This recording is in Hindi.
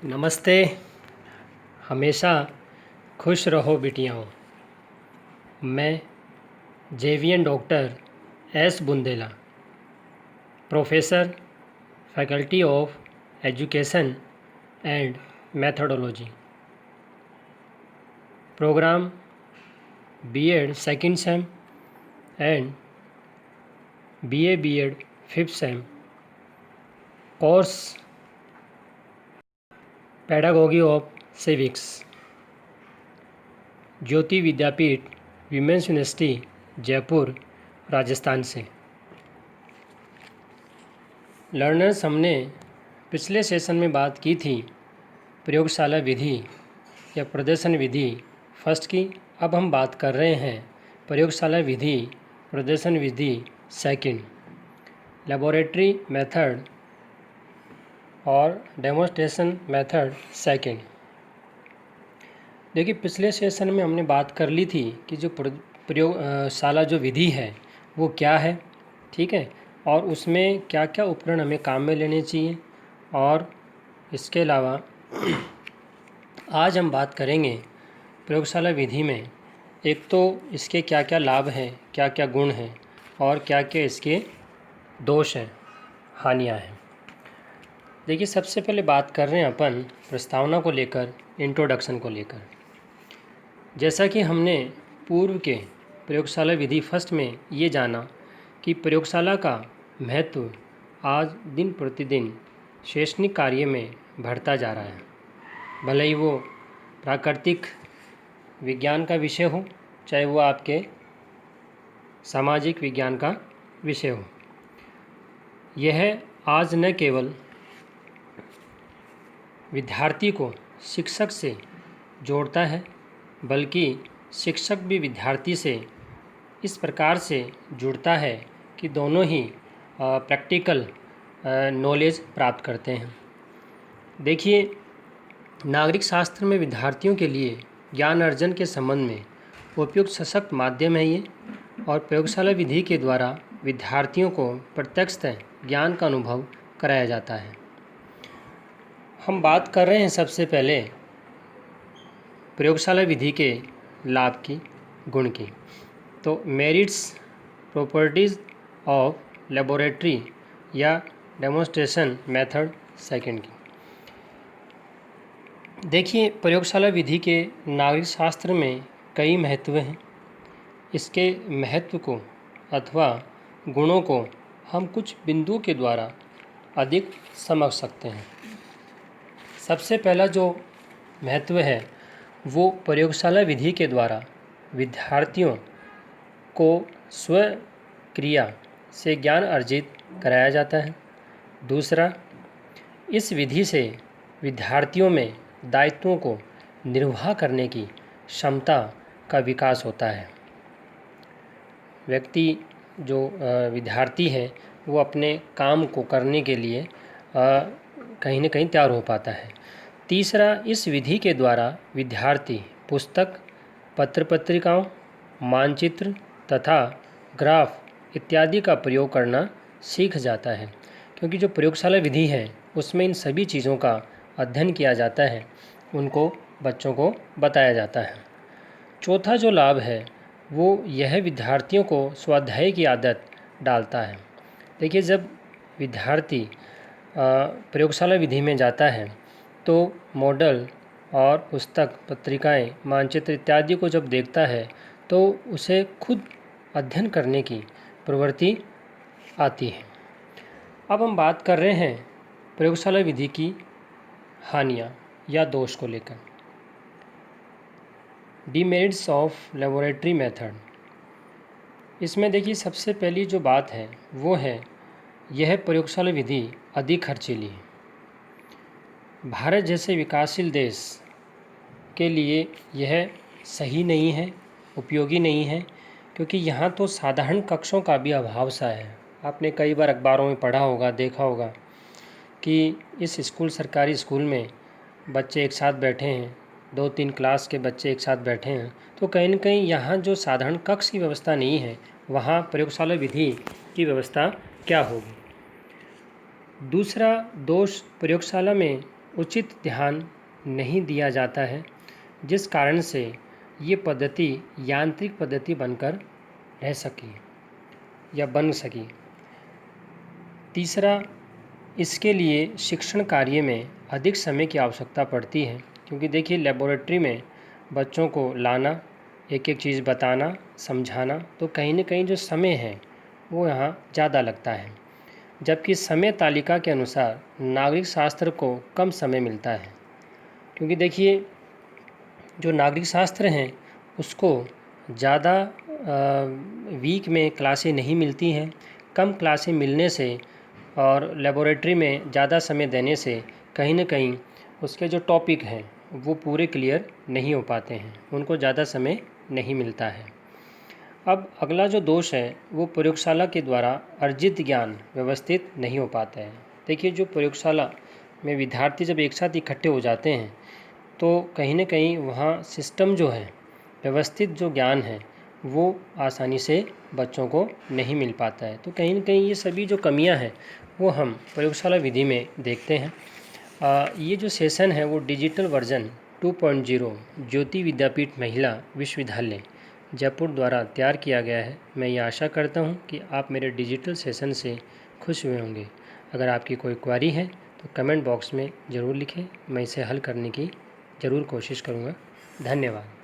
नमस्ते। हमेशा खुश रहो बिटियाओं। मैं JVN doctor S Bundela, professor, faculty of education and methodology, program BEd second sem and BA BEd fifth sem, course pedagogy of civics, Jyoti Vidyapeeth women's university Jaipur Rajasthan से। लर्नर्स, हमने पिछले सेशन में बात की थी प्रयोगशाला विधि या प्रदर्शन विधि फर्स्ट की। अब हम बात कर रहे हैं प्रयोगशाला विधि प्रदर्शन विधि सेकंड, लेबोरेटरी मेथड और डेमोन्स्ट्रेशन मेथड सेकंड। देखिए, पिछले सेशन में हमने बात कर ली थी कि जो प्रयोगशाला जो विधि है वो क्या है, ठीक है, और उसमें क्या क्या उपकरण हमें काम में लेने चाहिए। और इसके अलावा आज हम बात करेंगे प्रयोगशाला विधि में एक तो इसके क्या क्या लाभ हैं, क्या क्या गुण हैं और क्या क्या इसके दोष हैं, हानियाँ हैं। देखिए, सबसे पहले बात कर रहे हैं अपन प्रस्तावना को लेकर, इंट्रोडक्शन को लेकर। जैसा कि हमने पूर्व के प्रयोगशाला विधि फर्स्ट में ये जाना कि प्रयोगशाला का महत्व आज दिन प्रतिदिन शैक्षणिक कार्य में बढ़ता जा रहा है। भले ही वो प्राकृतिक विज्ञान का विषय हो, चाहे वो आपके सामाजिक विज्ञान का विषय हो। यह आज न केवल विद्यार्थी को शिक्षक से जोड़ता है, बल्कि शिक्षक भी विद्यार्थी से इस प्रकार से जुड़ता है कि दोनों ही प्रैक्टिकल नॉलेज प्राप्त करते हैं। देखिए, नागरिक शास्त्र में विद्यार्थियों के लिए ज्ञान अर्जन के संबंध में उपयुक्त सशक्त माध्यम है ये, और प्रयोगशाला विधि के द्वारा विद्यार्थियों को प्रत्यक्षतः ज्ञान का अनुभव कराया जाता है। हम बात कर रहे हैं सबसे पहले प्रयोगशाला विधि के लाभ की, गुण की। तो मेरिट्स प्रॉपर्टीज़ ऑफ लेबोरेटरी या डेमोन्स्ट्रेशन मेथड सेकंड की। देखिए, प्रयोगशाला विधि के नागरिक शास्त्र में कई महत्व हैं। इसके महत्व को अथवा गुणों को हम कुछ बिंदुओं के द्वारा अधिक समझ सकते हैं। सबसे पहला जो महत्व है वो प्रयोगशाला विधि के द्वारा विद्यार्थियों को स्वक्रिया से ज्ञान अर्जित कराया जाता है। दूसरा, इस विधि से विद्यार्थियों में दायित्वों को निर्वाह करने की क्षमता का विकास होता है। व्यक्ति जो विद्यार्थी है वो अपने काम को करने के लिए कहीं न कहीं तैयार हो पाता है। तीसरा, इस विधि के द्वारा विद्यार्थी पुस्तक, पत्र पत्रिकाओं, मानचित्र तथा ग्राफ इत्यादि का प्रयोग करना सीख जाता है, क्योंकि जो प्रयोगशाला विधि है उसमें इन सभी चीज़ों का अध्ययन किया जाता है, उनको बच्चों को बताया जाता है। चौथा जो लाभ है वो यह विद्यार्थियों को स्वाध्याय की आदत डालता है। देखिए, जब विद्यार्थी प्रयोगशाला विधि में जाता है तो मॉडल और पुस्तक, पत्रिकाएं, मानचित्र इत्यादि को जब देखता है तो उसे खुद अध्ययन करने की प्रवृत्ति आती है। अब हम बात कर रहे हैं प्रयोगशाला विधि की हानियाँ या दोष को लेकर। Demerits of laboratory method. इसमें देखिए, सबसे पहली जो बात है वो है यह प्रयोगशाला विधि अधिक खर्चीली है। भारत जैसे विकासशील देश के लिए यह सही नहीं है, उपयोगी नहीं है, क्योंकि यहाँ तो साधारण कक्षों का भी अभाव सा है। आपने कई बार अखबारों में पढ़ा होगा, देखा होगा कि इस सरकारी स्कूल में बच्चे एक साथ बैठे हैं, 2-3 क्लास के बच्चे एक साथ बैठे हैं, तो कहीं न कहीं यहाँ जो साधारण कक्ष की व्यवस्था नहीं है, वहाँ प्रयोगशाला विधि की व्यवस्था क्या होगी। दूसरा दोष प्रयोगशाला में उचित ध्यान नहीं दिया जाता है, जिस कारण से ये पद्धति यांत्रिक पद्धति बनकर रह सकी या बन सकी। तीसरा, इसके लिए शिक्षण कार्य में अधिक समय की आवश्यकता पड़ती है, क्योंकि देखिए लेबोरेटरी में बच्चों को लाना, एक एक चीज़ बताना, समझाना, तो कहीं न कहीं जो समय है वो यहाँ ज़्यादा लगता है, जबकि समय तालिका के अनुसार नागरिक शास्त्र को कम समय मिलता है। क्योंकि देखिए जो नागरिक शास्त्र हैं उसको ज़्यादा वीक में क्लासें नहीं मिलती हैं, कम क्लासें मिलने से और लेबोरेटरी में ज़्यादा समय देने से कहीं न कहीं उसके जो टॉपिक हैं वो पूरे क्लियर नहीं हो पाते हैं, उनको ज़्यादा समय नहीं मिलता है। अब अगला जो दोष है वो प्रयोगशाला के द्वारा अर्जित ज्ञान व्यवस्थित नहीं हो पाता है। देखिए जो प्रयोगशाला में विद्यार्थी जब एक साथ इकट्ठे हो जाते हैं तो कहीं न कहीं वहाँ सिस्टम जो है, व्यवस्थित जो ज्ञान है वो आसानी से बच्चों को नहीं मिल पाता है। तो कहीं न कहीं ये सभी जो कमियां हैं वो हम प्रयोगशाला विधि में देखते हैं। ये जो सेशन है वो डिजिटल वर्जन 2.0 ज्योति विद्यापीठ महिला विश्वविद्यालय जयपुर द्वारा तैयार किया गया है। मैं ये आशा करता हूँ कि आप मेरे डिजिटल सेशन से खुश हुए होंगे। अगर आपकी कोई क्वेरी है तो कमेंट बॉक्स में ज़रूर लिखें, मैं इसे हल करने की ज़रूर कोशिश करूँगा। धन्यवाद।